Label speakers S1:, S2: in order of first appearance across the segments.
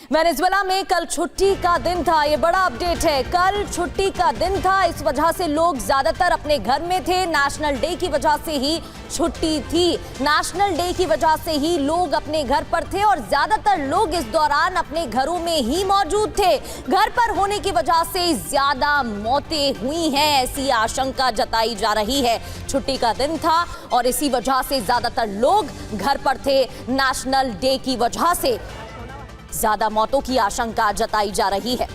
S1: Venezuela में कल छुट्टी का दिन था। ये बड़ा अपडेट है। कल छुट्टी का दिन था, इस वजह से लोग ज्यादातर अपने घर में थे। नेशनल डे की वजह से ही छुट्टी थी। नेशनल डे की वजह से ही लोग अपने घर पर थे और ज्यादातर लोग इस दौरान अपने घरों में ही मौजूद थे। घर पर होने की वजह से ज्यादा मौतें हुई हैं, ऐसी आशंका जताई जा रही है। छुट्टी का दिन था और इसी वजह से ज्यादातर लोग घर पर थे। नेशनल डे की वजह से ज्यादा मौतों की आशंका जताई जा रही है।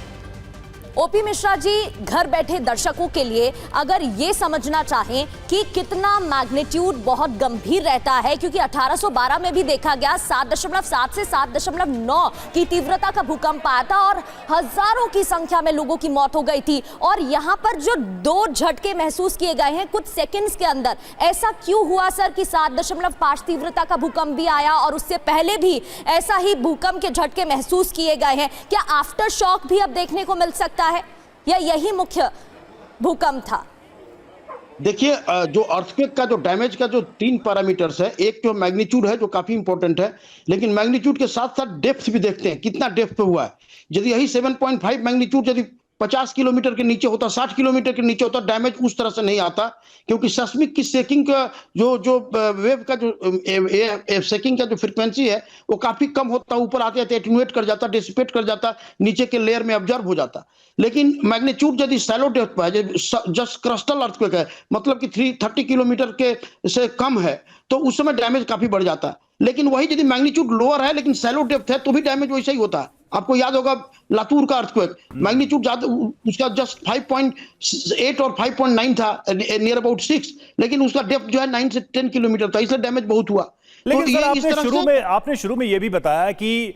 S1: ओपी मिश्रा जी, घर बैठे दर्शकों के लिए अगर ये समझना चाहें कि कितना मैग्नीट्यूड बहुत गंभीर रहता है, क्योंकि 1812 में भी देखा गया 7.7 से 7.9 की तीव्रता का भूकंप आया था और हजारों की संख्या में लोगों की मौत हो गई थी। और यहां पर जो 2 झटके महसूस किए गए हैं कुछ सेकंड्स के अंदर, ऐसा क्यों हुआ सर कि 7.5 तीव्रता का भूकंप भी आया और उससे पहले भी ऐसा ही भूकंप के झटके महसूस किए गए हैं? क्या आफ्टर शॉक भी अब देखने को मिल सकता है या यही मुख्य भूकंप था?
S2: देखिए, जो अर्थक्वेक का जो डैमेज का जो 3 पैरामीटर्स है, एक जो मैग्नीट्यूड है जो काफी इंपॉर्टेंट है, लेकिन मैग्नीट्यूड के साथ साथ डेप्थ भी देखते हैं, कितना डेप्थ पे हुआ है। यदि यही 7.5 मैग्नीट्यूड यदि 50 किलोमीटर के नीचे होता, 60 किलोमीटर के नीचे होता, डैमेज उस तरह से नहीं आता, क्योंकि सेस्मिक की शेकिंग का जो वेव का जो शेकिंग का जो फ्रीक्वेंसी है वो काफी कम होता, ऊपर आते आते एटेन्यूएट कर जाता, डिसिपेट कर जाता, नीचे के लेयर में ऑब्जर्व हो जाता। लेकिन मैग्नीट्यूड यदि शैलो डेप्थ पर है, जस्ट क्रस्टल अर्थक्वेक है, मतलब कि 330 किलोमीटर के से कम है, तो उस समय डैमेज काफी बढ़ जाता है। लेकिन वही यदि मैग्नीट्यूड लोअर है लेकिन शैलो डेप्थ है तो भी डैमेज वैसा ही होता है। आपको याद होगा लातूर का अर्थक्वेक, मैग्नीट्यूड ज्यादा, उसका जस्ट 5.8 और 5.9 था, नियर अबाउट 6, लेकिन उसका डेप्थ जो है 9 से 10 किलोमीटर था, इसलिए डैमेज बहुत हुआ।
S3: लेकिन तो सर, आपने शुरू में यह भी बताया कि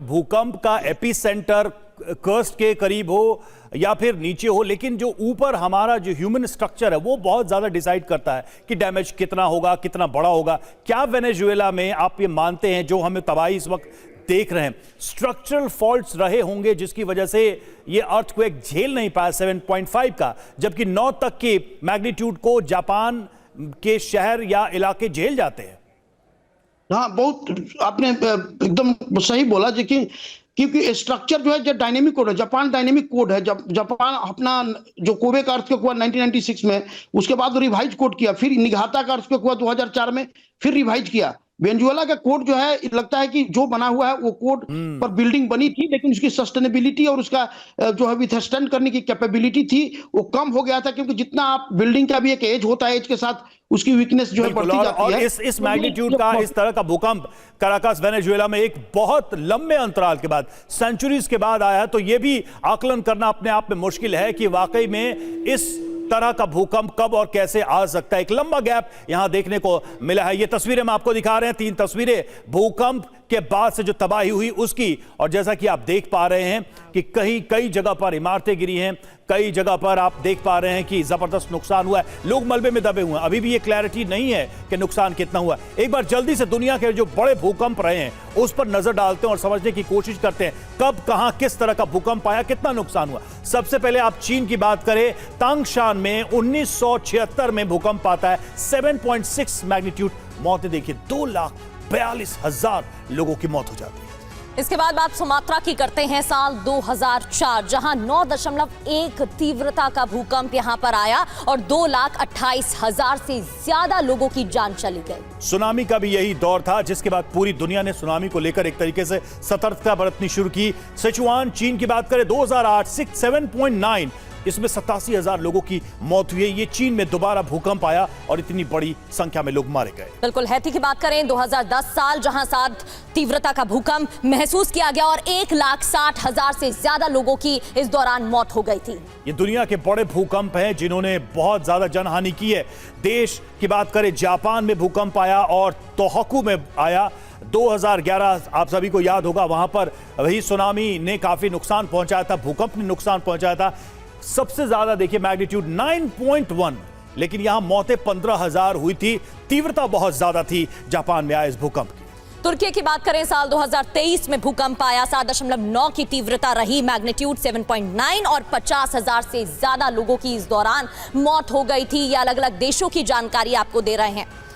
S3: भूकंप का एपिसेंटर कर्स्ट के करीब हो या फिर नीचे हो, लेकिन जो ऊपर हमारा जो ह्यूमन स्ट्रक्चर है वो बहुत ज्यादा डिसाइड करता है कि डैमेज कितना होगा, कितना बड़ा होगा। क्या वेनेजुएला में आप ये मानते हैं जो हमें तबाही इस वक्त देख रहे हैं, स्ट्रक्चरल फॉल्ट्स रहे होंगे जिसकी वजह से ये अर्थक्वेक झेल नहीं पाया 7.5 का, जबकि 9 तक के मैग्नीट्यूड को जापान के शहर या इलाके झेल जाते हैं?
S2: हाँ, बहुत आपने एकदम सही बोला जी, क्योंकि स्ट्रक्चर जो है जो डायनेमिक कोड है, जापान डायनेमिक कोड है। जब जापान अपना जो कोबे का अर्थक्वेक हुआ 1996 में, उसके बाद रिवाइज कोड किया, फिर निघाता का अर्थक्वेक हुआ 2004 में, फिर रिवाइज किया। वेनेजुएला का कोड जो है लगता है कि जो बना हुआ है वो कोड पर बिल्डिंग बनी थी, लेकिन उसकी सस्टेनेबिलिटी और उसका जो है विथस्टैंड करने की कैपेबिलिटी थी वो कम हो गया था, क्योंकि जितना आप बिल्डिंग का भी एक एज होता है, एज के साथ उसकी वीकनेस जो है बढ़ती जाती है।
S3: और इस मैग्नीट्यूड का, इस तरह का भूकंप कराकास वेनेजुएला में एक बहुत लंबे अंतराल के बाद, सेंचुरीज के बाद आया है, तो यह भी आकलन करना अपने आप में मुश्किल है कि वाकई में इस तरह का भूकंप कब और कैसे आ सकता है। एक लंबा गैप यहां देखने को मिला है। ये तस्वीरें हम आपको दिखा रहे हैं, 3 तस्वीरें भूकंप के बाद से जो तबाही हुई उसकी, और जैसा कि आप देख पा रहे हैं कि कई जगह पर इमारतें गिरी हैं, कई जगह पर आप देख पा रहे हैं कि जबरदस्त नुकसान हुआ है, लोग मलबे में दबे हुए हैं। अभी भी ये क्लैरिटी नहीं है कि नुकसान कितना हुआ। एक बार जल्दी से दुनिया के जो बड़े भूकंप रहे हैं उस पर नजर डालते हैं और समझने की कोशिश करते हैं कब, कहां, किस तरह का भूकंप आया, कितना नुकसान हुआ। सबसे पहले आप चीन की बात करें, तांगशान में 1976 में भूकंप आता है, 7.6 मैग्नीट्यूड। मौतें देखिए, 2,42,000 लोगों की मौत हो जाती है।
S1: इसके बाद बात सुमात्रा की करते हैं। साल 2004 जहां 9.1 तीव्रता का भूकंप यहां पर आया और 2,28,000 से ज्यादा लोगों की जान चली गई।
S3: सुनामी का भी यही दौर था, जिसके बाद पूरी दुनिया ने सुनामी को लेकर एक तरीके से सतर्कता बरतनी शुरू की। सिचुआन चीन की बात करें, 2008 7.9, इसमें 87,000 लोगों की मौत हुई। ये चीन में दोबारा भूकंप आया और इतनी बड़ी संख्या में लोग मारे गए।
S1: बिल्कुल। हैती की बात करें, 2010 साल जहां 7 तीव्रता का भूकंप महसूस किया गया और 1,60,000 से ज्यादा लोगों की इस दौरान मौत हो गई थी।
S3: ये दुनिया के बड़े भूकंप हैं जिन्होंने बहुत ज्यादा जनहानि की है। देश की बात करें, जापान में भूकंप आया और तोहोकू में आया 2011, आप सभी को याद होगा, वहां पर वही सुनामी ने काफी नुकसान पहुंचाया था, भूकंप ने नुकसान पहुंचाया था। सबसे ज्यादा देखिए मैग्नीट्यूड 9.1, लेकिन यहां मौतें 15,000 हुई थी। तीव्रता बहुत ज्यादा थी जापान में आए इस भूकंप की।
S1: तुर्की की बात करें, साल 2023 में भूकंप आया, 7.9 की तीव्रता रही, मैग्नीट्यूड 7.9 और 50,000 से ज्यादा लोगों की इस दौरान मौत हो गई थी। ये अलग अलग देशों की जानकारी आपको दे रहे हैं।